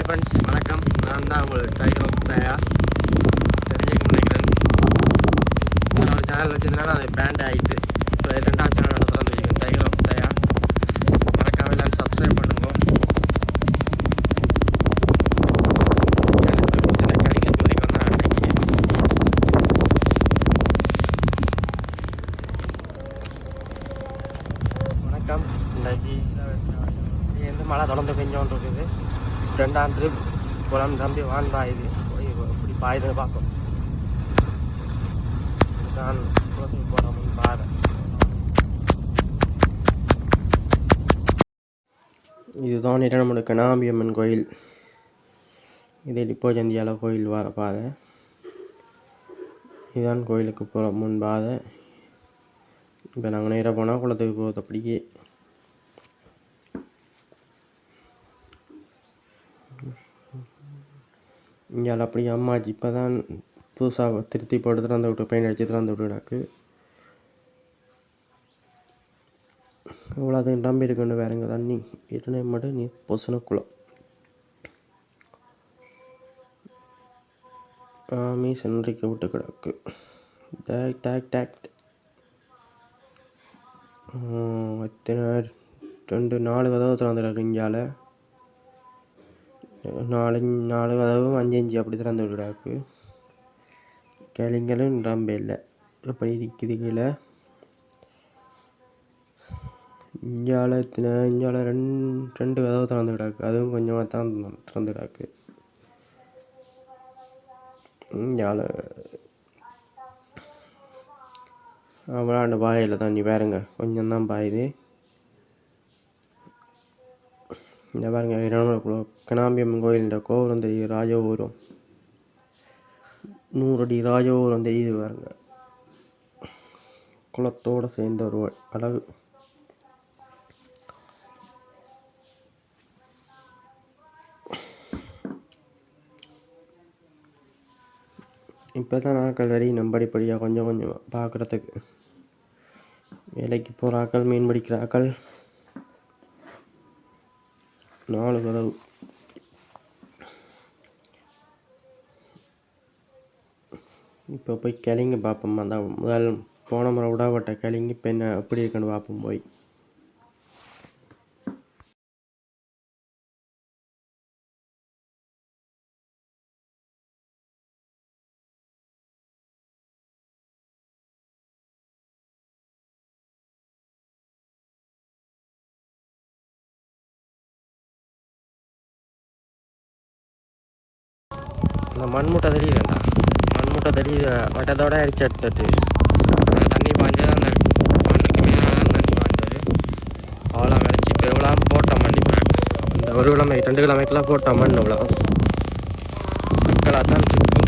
Friends, வணக்கம். நான் தான் உங்கள் டைகர் ஆஃப் தயா தெரிஞ்சுக்க நினைக்கிறேன். நான் ஒரு சேனல் வச்சுருந்தேன், அது பேண்ட் ஆகிட்டு. ஸோ ரெண்டாவது சேனல் நடத்துகிறேன் தெரியும், டைகர் ஆஃப் தயா. மறக்காம எல்லாரும் சப்ஸ்கிரைப் பண்ணுங்க. வணக்கம். இன்றைக்கு மழை தொடர்ந்து பெஞ்சோன்னு இருக்குது. ரெண்டாம் ட்ரிப் குளம் தம்பி வான் பாயுது. போய் இப்படி பாயுது பார்ப்போம். இதுதான் குளத்துக்கு போகிற முன் பாதை. இதுதான் இரண்டு கணாம்பியம்மன் கோயில். இது இப்போ சந்தியாவில் கோயில் வர பாதை. இதுதான் கோயிலுக்கு போகிற முன் பாதை. இப்போ நாங்கள் நேராக போனால் குளத்துக்கு போகுது. அப்படியே இங்கே அப்படி அம்மாச்சி இப்போ தான் புதுசாக திருத்தி போட்டு திறந்து விட்டு பெயிண்ட் அடித்து திறந்து விட்டுடாக்கு. இவ்வளோ அதுக்கு நம்பி இருக்குன்னு வேறுங்க தண்ணி இருநே மட்டும் நீ பொசுனக்குளம் மீ சென்றிக்கு விட்டு கிடக்கு. டேக் டேக் டேக் எத்தனை 2-4 கதவு திறந்துருக்கு. இங்கால 4 கதவும் 5 அப்படி திறந்து விடாக்கு. கிளிங்களும் ரொம்ப இல்லை, எப்படி இருக்குது கீழே. இங்கால 2 கதவு திறந்து விடாக்கு, அதுவும் கொஞ்சமாக தான் திறந்து விடாக்கு. இங்கால விளாண்டு பாயில் தண்ணி பாருங்க, கொஞ்சம் தான் பாயுது. இந்த பாருங்க, கணாம்பியம்மன் கோயிலுன்ற கோபுரம் தெரியுது. ராஜகோபுரம் 100 அடி ராஜகோபுரம் தெரியுது பாருங்க. குளத்தோடு சேர்ந்த ஒரு அழகு. இப்போ தான் ஆக்கள் வரி நம்படிப்படியாக கொஞ்சம் கொஞ்சம் பார்க்குறதுக்கு. வேலைக்கு போகிற ஆக்கள், மீன் பிடிக்கிற ஆக்கள். 4 கதவு. இப்போ போய் கிளிங்க பார்ப்போம். அந்த முதல் போன முறை விடாப்பட்ட கிளிங்க இப்போ என்ன எப்படி இருக்குன்னு பார்ப்போம் போய். இந்த மண்முட்டை தெரியுதுண்டா, மண்முட்டை தெரியுது. வட்டத்தோட அடிச்சு எடுத்துட்டு தண்ணி பாய்ஞ்சது. அந்த மண்ணுக்கு மேலே தான் தண்ணி பாய்ஞ்சது. அவ்வளோ விளைச்சி இப்போ எவ்வளோ போட்டோம் மண்ணி. இந்த 1 கிழமை 2 கிழமைக்கெல்லாம் போட்டோம் மண். இவ்வளோ மக்களாக தான் இருக்கும்.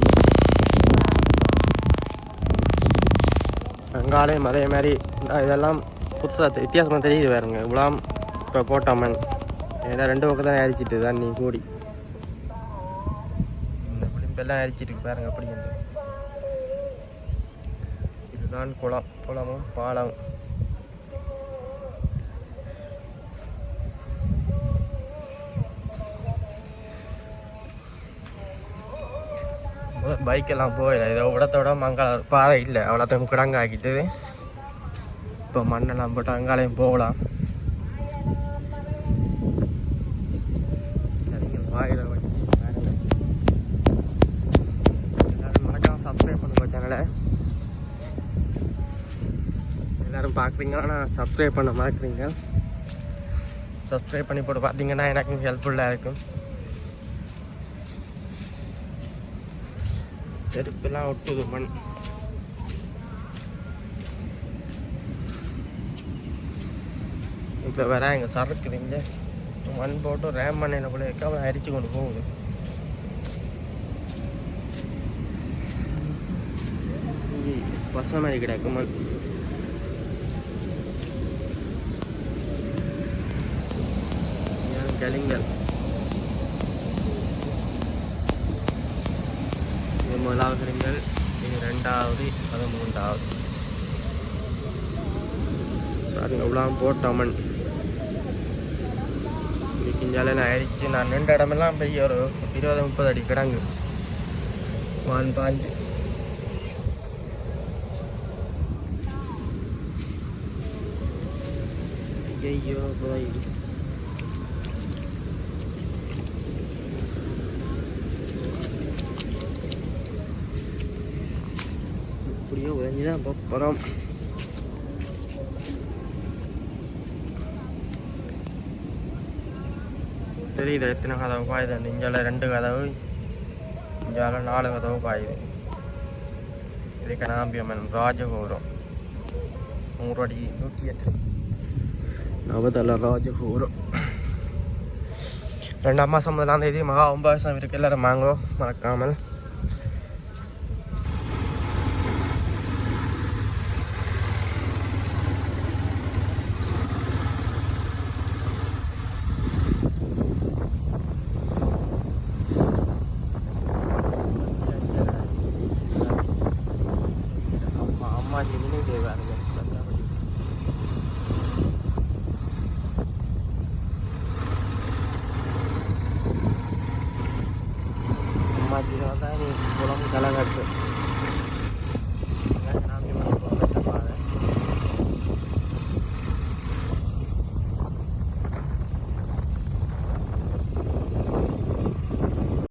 அங்காலையும் அதே மாதிரி இதெல்லாம் புதுசாக வித்தியாசமாக தெரியுது வேறுங்க. இவ்வளோ இப்போ போட்டோம் மண். ஏன்னா 2 பக்கம் தான் அரிச்சிட்டு தண்ணி கூடி எல்லாம் அரிச்சிட்டு பாருங்க. அப்படி வந்து இதுதான் குளமும் பாலம். பைக்கெல்லாம் போயிடல. இதை இடத்தோட மங்கால பாதை இல்லை, அவ்வளோத்தையும் கிடங்க ஆக்கிட்டு இப்போ மண்ணெல்லாம் போட்டு அங்காலையும் போகலாம். வாயில வச்சு சப்ஸ்கிரைப் பண்ணுங்க சேனலை. எல்லோரும் பார்க்குறீங்க, ஆனால் சப்ஸ்கிரைப் பண்ண மறக்கிறீங்க. சப்ஸ்கிரைப் பண்ணி போட்டு பார்த்தீங்கன்னா எனக்கும் ஹெல்ப்ஃபுல்லாக இருக்கும். செருப்பெல்லாம் ஒட்டுது மண். இப்போ வேற இங்கே சறுக்குதுங்க. மண் போட்டு ரேம் பண்ண கூட அப்புறம் அரிச்சு கொண்டு போகுது. பசங்க மாதிரி கிடக்கு மண். கிளிங்கள். இது 1வது கிளிங்கள், இது 2வது, அது 3வது. பாருங்க, இவ்வளோ போட்ட மண். கிஞ்சாலையில் ஆயிடுச்சு. நான் நின்ற இடமெல்லாம் பெய்ய ஒரு 20-30 அடி கிடங்கு வான் பாஞ்சு. ஐயோ போய் இப்படியோ உதஞ்சிதான் போகிறோம். தெரியுது எத்தனை கதவு பாயுது. அந்த இஞ்சால 2 கதவு, இஞ்சால 4 கதவு பாயுது. இது கனாம்பியம்மன் ராஜகோபுரம் 100 அடி 108 நவதள ராஜகோபுரம். 2 மாதம் 1ஆம் தேதி மகா கும்பாபிஷேகம் இருக்கு. எல்லாரும் வாங்கோ மறக்காமல். அம்மா ஜெமினி தேவாருங்க அம்மா ஜீவன் தான் குளம் களை கட்டு.